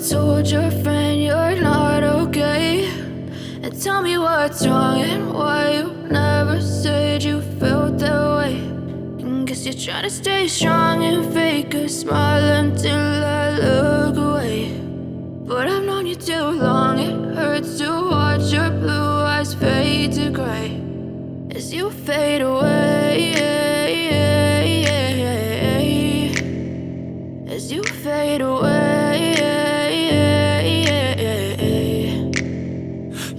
told your friend you're not okay, and tell me what's wrong and why you never said you felt that way. And guess you're trying to stay strong and fake a smile until I look away. But I've known you too long, it hurts to watch your blue eyes fade to gray as you fade away, as you fade away.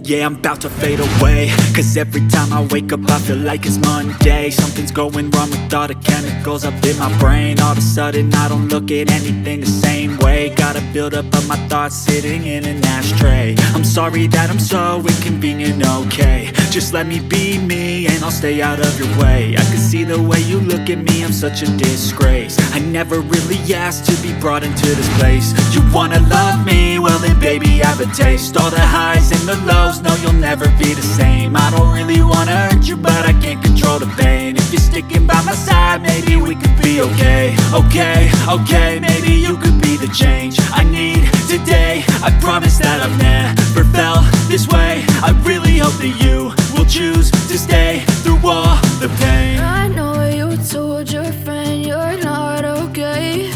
Yeah, I'm about to fade away, cause every time I wake up I feel like it's Monday. Something's going wrong with all the chemicals up in my brain. All of a sudden I don't look at anything the same way. Gotta build up of my thoughts sitting in an ashtray. I'm sorry that I'm so inconvenient, okay. Just let me be me and I'll stay out of your way. I can see the way you look at me, I'm such a disgrace. I never really asked to be brought into this place. You wanna love me? Well then baby I have a taste. All the highs and the lows, no you'll never be the same. I don't really wanna hurt you but I can't control the pain. If you're sticking by my side maybe we could be okay. Okay, maybe you could be the change I need today. I promise that I've never felt this way. I really hope that you will choose to stay through all the pain. I know you told your friend you're not okay,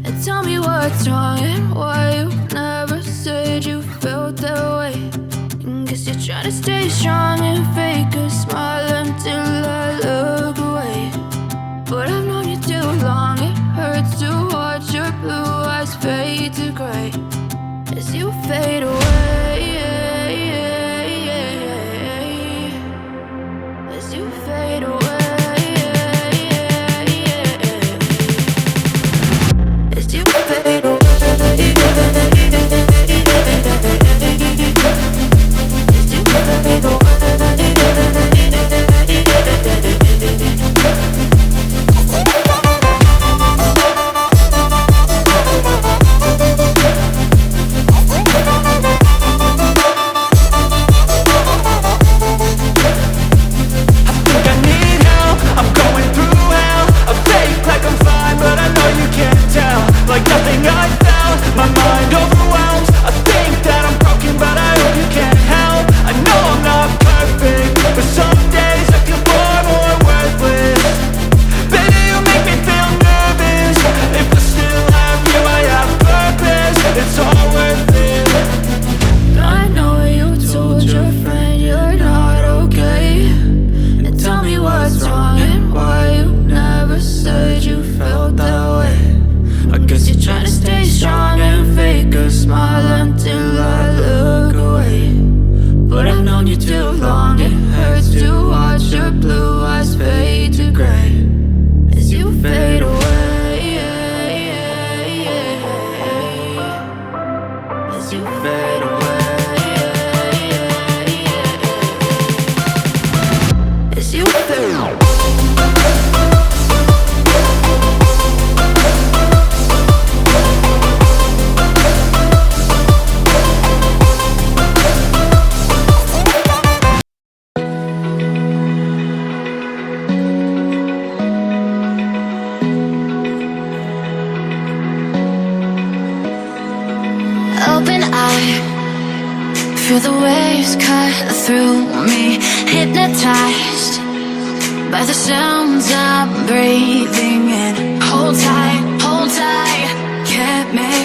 and tell me what's wrong and why you never said you felt that way. And guess you're trying to stay strong and fake a smile until I look away. But I've known you too long, it hurts to watch your blue eyes fade to gray as you fade away, as you fade away, as you fade away. Open eye, feel the waves cut through me. Hypnotized by the sounds I'm breathing in. Hold tight, can't make